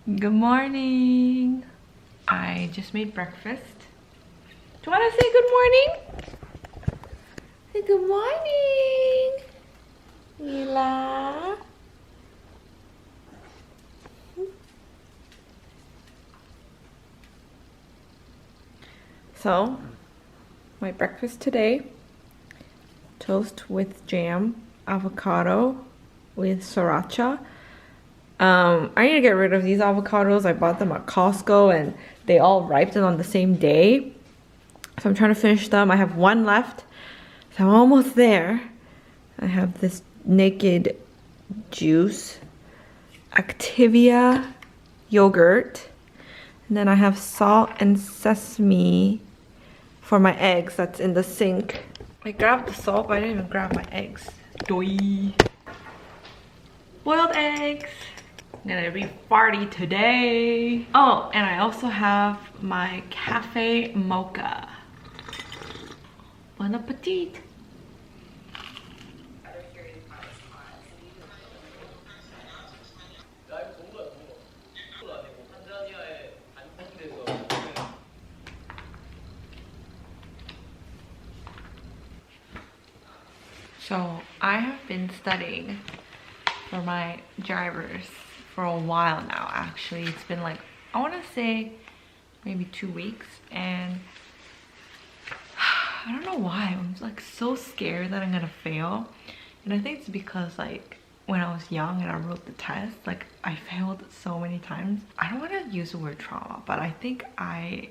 Good morning. I just made breakfast. Do you want to say good morning? Say good morning, Mila. So, my breakfast today, toast with jam, avocado with sriracha. I need to get rid of these avocados. I bought them at Costco and they all ripened on the same day. So I'm trying to finish them. I have one left. So I'm almost there. I have this Naked Juice, Activia yogurt. And then I have salt and sesame for my eggs that's in the sink. I grabbed the salt, but I didn't even grab my eggs. Doi. Boiled eggs. I'm gonna be farty today. Oh, and I also have my cafe mocha. Bon appetit. So I have been studying for my drivers for a while now. Actually, it's been like, I want to say maybe 2 weeks, and I don't know why I'm like so scared that I'm gonna fail. And I think it's because like when I was young and I wrote the test, like I failed so many times. I don't want to use the word trauma, but I think I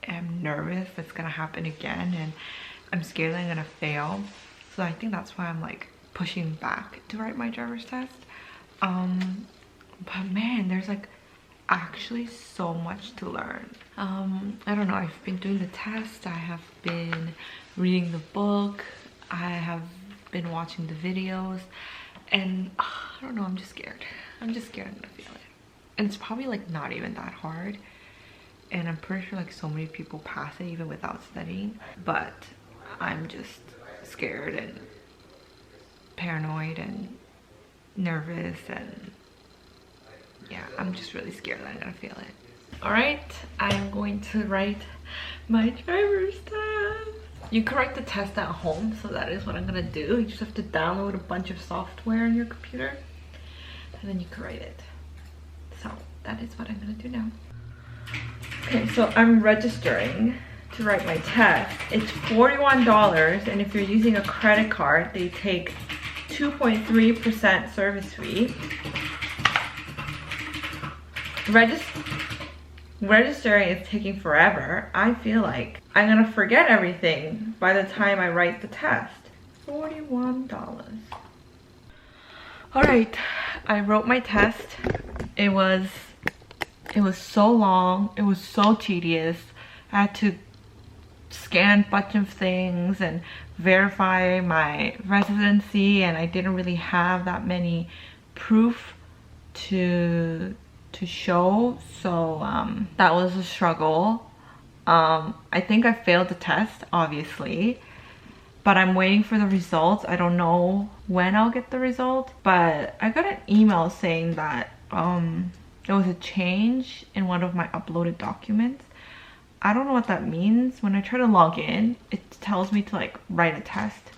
am nervous it's gonna happen again, and I'm scared that I'm gonna fail. So I think that's why I'm like pushing back to write my driver's test. But man, there's like actually so much to learn. I don't know, I've been doing the test, I have been reading the book, I have been watching the videos, and I don't know, I'm just scared. I'm just scared I'm gonna fail it. And it's probably like not even that hard, and I'm pretty sure like so many people pass it even without studying, but I'm just scared and paranoid and nervous, and yeah, I'm just really scared that I'm gonna fail it. All right, I'm going to write my driver's test. You can write the test at home, so that is what I'm gonna do. You just have to download a bunch of software on your computer, and then you can write it. So that is what I'm gonna do now. Okay, so I'm registering to write my test. It's $41, and if you're using a credit card, they take 2.3% service fee. Registering is taking forever. I feel like I'm gonna forget everything by the time I write the test. $41. All right, I wrote my test. It was so long. It was so tedious. I had to scan a bunch of things and verify my residency, and I didn't really have that many proof to show, so that was a struggle. I think I failed the test, obviously, but I'm waiting for the results. I don't know when I'll get the result, but I got an email saying that there was a change in one of my uploaded documents. I don't know what that means. When I try to log in, it tells me to like write a test.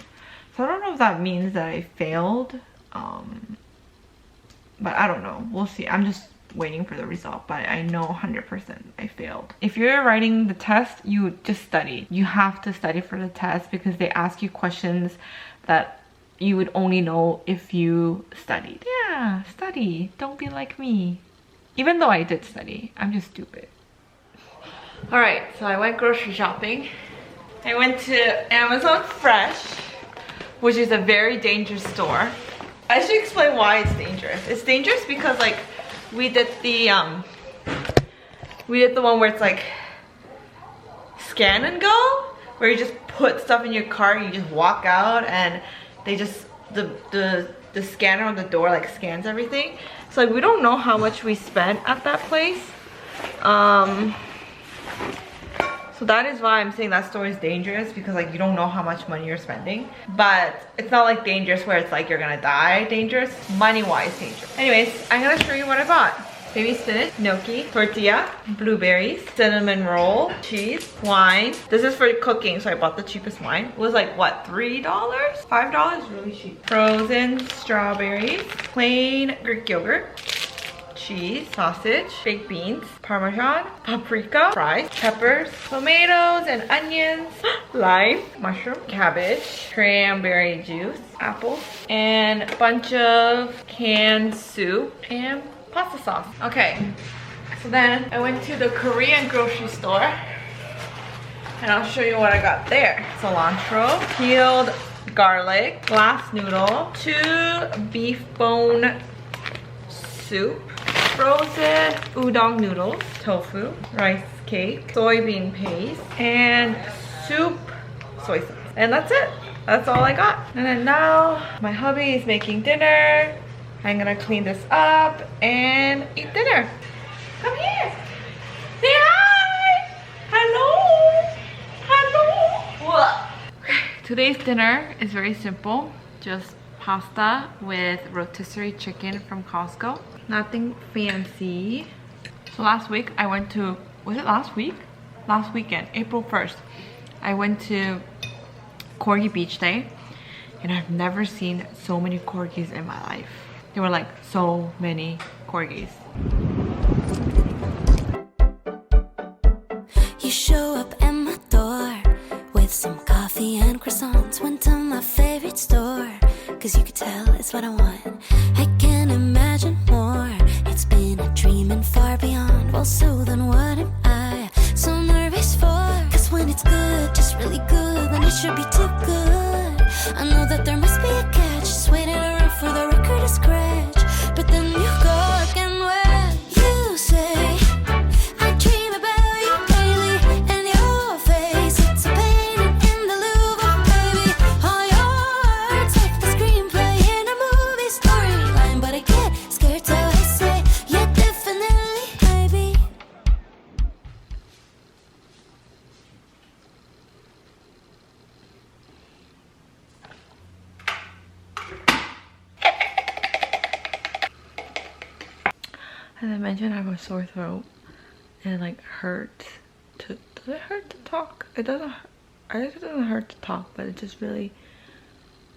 So I don't know if that means that I failed, but I don't know. We'll see. I'm just waiting for the result, but I know 100% I failed. If you're writing the test, you just study. You have to study for the test because they ask you questions that you would only know if you studied. Yeah, study. Don't be like me. Even though I did study, I'm just stupid. All right, so I went grocery shopping. I went to Amazon Fresh, which is a very dangerous store. I should explain why it's dangerous. It's dangerous because like we did the one where it's like scan and go, where you just put stuff in your cart, you just walk out, and they just the scanner on the door like scans everything. So like we don't know how much we spent at that place. So that is why I'm saying that store is dangerous, because like you don't know how much money you're spending. But it's not like dangerous where it's like you're gonna die dangerous. Money-wise dangerous. Anyways, I'm gonna show you what I bought. baby spinach, gnocchi, tortilla, blueberries, cinnamon roll, cheese, wine. This is for cooking, so I bought the cheapest wine. It was like, what, $3? $5? Really cheap. Frozen strawberries, plain Greek yogurt, cheese, sausage, baked beans, parmesan, paprika, fries, peppers, tomatoes and onions, lime, mushroom, cabbage, cranberry juice, apples, and a bunch of canned soup and pasta sauce. Okay, so then I went to the Korean grocery store and I'll show you what I got there. Cilantro, peeled garlic, glass noodle, 2 beef bone soup, frozen udon noodles, tofu, rice cake, soybean paste, and soup soy sauce. And that's it. That's all I got. And then now my hubby is making dinner. I'm gonna clean this up and eat dinner. Come here. Say hi. Hello. Hello. Okay, today's dinner is very simple. Just pasta with rotisserie chicken from Costco. Nothing fancy. So last week I went to, was it last week? Last weekend, April 1st. I went to Corgi Beach Day and I've never seen so many corgis in my life. There were like so many corgis. You show up at my door with some coffee and croissants. Went to my favorite store, cause you could tell it's what I want. I can't imagine more. It's been a dream and far beyond. Well, so then what am I so nervous for? Cause when it's good, just really good, then it should be too good. I know that there must be a catch, just waiting around for the record to scratch. But then you go again when you say I dream about you daily, and your face, it's a painting in the Louvre, baby. All your words like the screenplay in a movie storyline, but I get scared till I say yeah, definitely, baby. As I mentioned, I have a sore throat and it like hurts to, does it hurt to talk? It doesn't, I guess it doesn't hurt to talk, but it's just really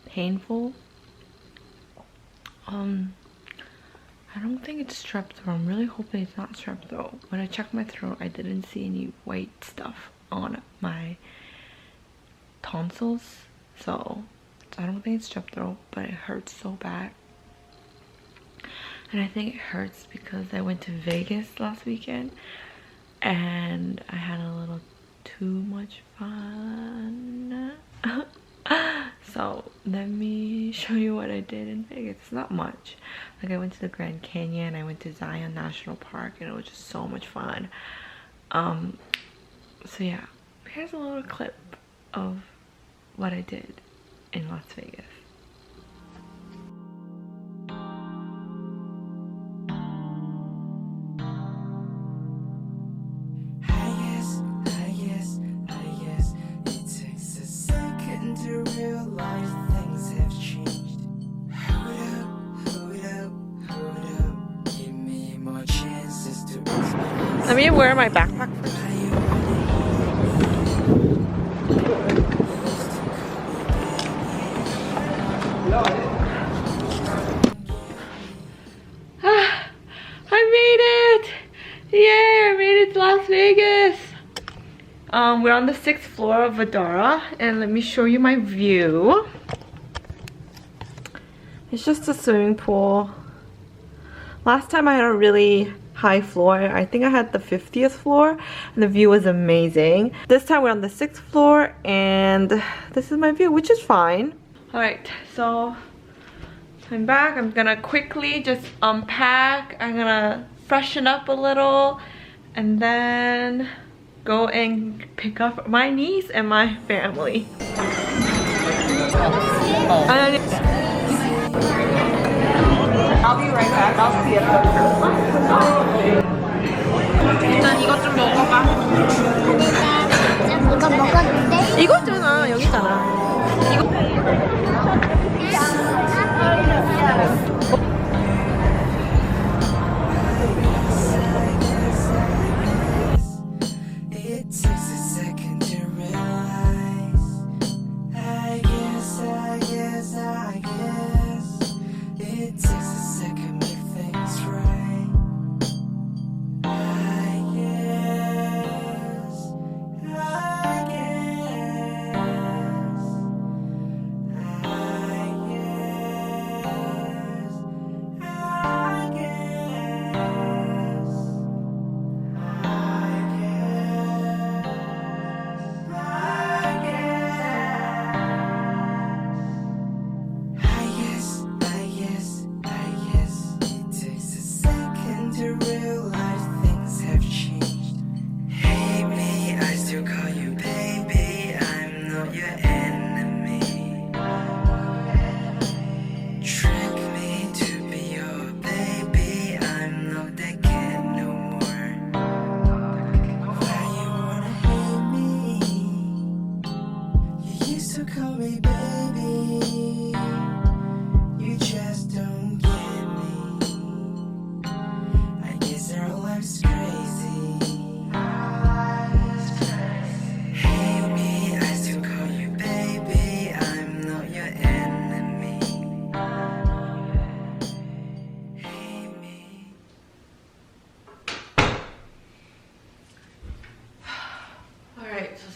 painful. I don't think it's strep throat. I'm really hoping it's not strep throat. When I checked my throat, I didn't see any white stuff on my tonsils, so I don't think it's strep throat, but it hurts so bad. And I think it hurts because I went to Vegas last weekend and I had a little too much fun. So let me show you what I did in Vegas. It's not much. Like I went to the Grand Canyon, I went to Zion National Park, and it was just so much fun. So yeah, here's a little clip of what I did in Las Vegas. Let me wear my backpack first. I made it! Yay! I made it to Las Vegas! We're on the 6th floor of Vadara, and let me show you my view. It's just a swimming pool. Last time I had a really high floor. I think I had the 50th floor and the view was amazing. This time we're on the 6th floor and this is my view, which is fine. Alright, so I'm back. I'm gonna quickly just unpack. I'm gonna freshen up a little and then go and pick up my niece and my family. I'll be right back. I'll see you. 일단 이것 좀 먹어봐. 이거 먹었는데? 이거 있잖아. 여기 있잖아. 이거.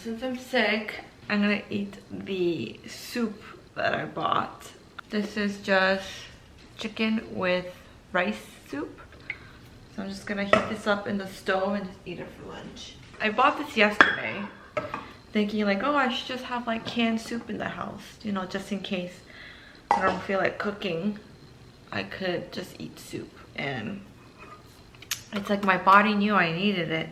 since I'm sick, I'm gonna eat the soup that I bought. This is just chicken with rice soup. So I'm just gonna heat this up in the stove and just eat it for lunch. I bought this yesterday, thinking like, oh, I should just have like canned soup in the house, you know, just in case I don't feel like cooking. I could just eat soup, and it's like my body knew I needed it.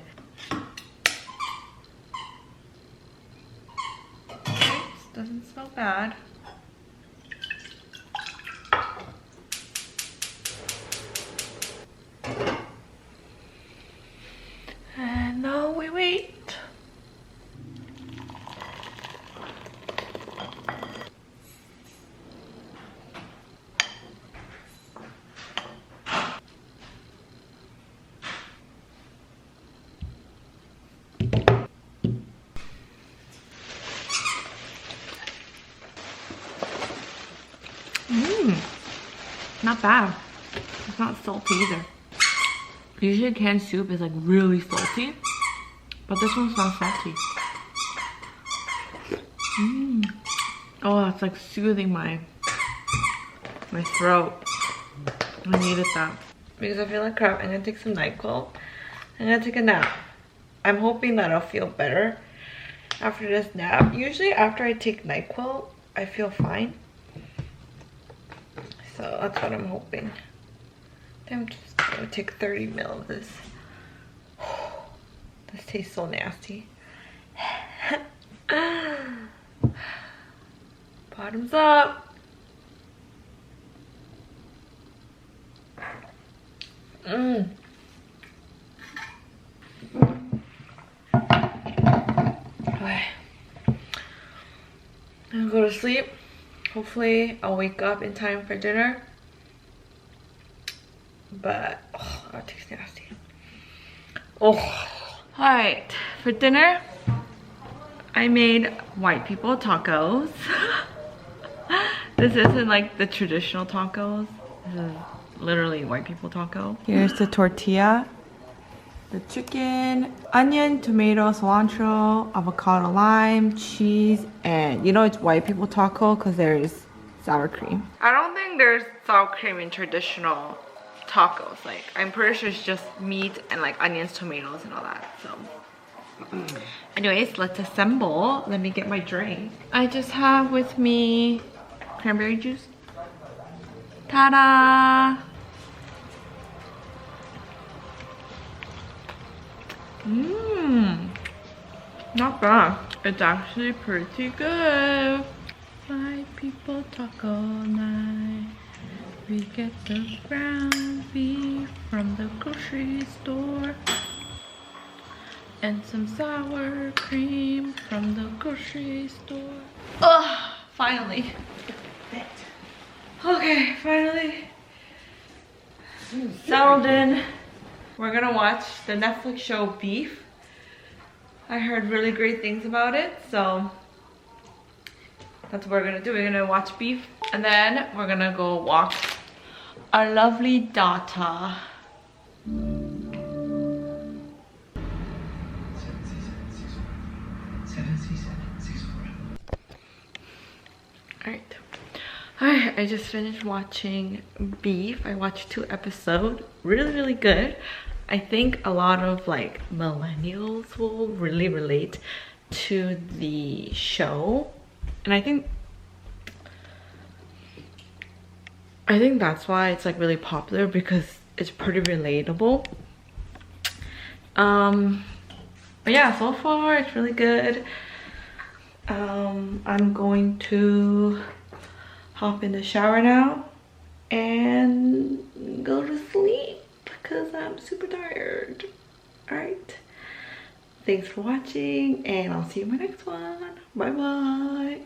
This doesn't smell bad. And now we wait. Not bad. It's not salty either. Usually canned soup is like really salty, but this one's not salty. Oh, it's like soothing my throat. I needed that. Because I feel like crap, I'm gonna take some NyQuil. I'm gonna take a nap. I'm hoping that I'll feel better after this nap. Usually after I take NyQuil, I feel fine. So that's what I'm hoping. I'm just gonna take 30 ml of this. This tastes so nasty. Bottoms up. Okay. I'm gonna go to sleep. Hopefully I'll wake up in time for dinner. But oh, that tastes nasty. Oh. Alright, for dinner I made white people tacos. This isn't like the traditional tacos. This is literally white people taco. Here's the tortilla, the chicken, onion, tomato, cilantro, avocado, lime, cheese, and you know it's white people taco because there's sour cream. I don't think there's sour cream in traditional tacos. Like, I'm pretty sure it's just meat and like onions, tomatoes, and all that. So anyways, let's assemble. Let me get my drink. I just have with me cranberry juice. Ta-da! Not bad. It's actually pretty good. White people taco night. We get the ground beef from the grocery store. And some sour cream from the grocery store. Oh, finally. Okay, finally. Settled in. We're gonna watch the Netflix show Beef. I heard really great things about it, so that's what we're gonna do. We're gonna watch Beef, and then we're gonna go walk our lovely daughter. Alright, I just finished watching Beef. I watched 2 episodes. Really good. I think a lot of like millennials will really relate to the show, and I think that's why it's like really popular, because it's pretty relatable. But yeah, so far it's really good. I'm going to hop in the shower now and go to sleep because I'm super tired. Alright, thanks for watching, and I'll see you in my next one. Bye bye.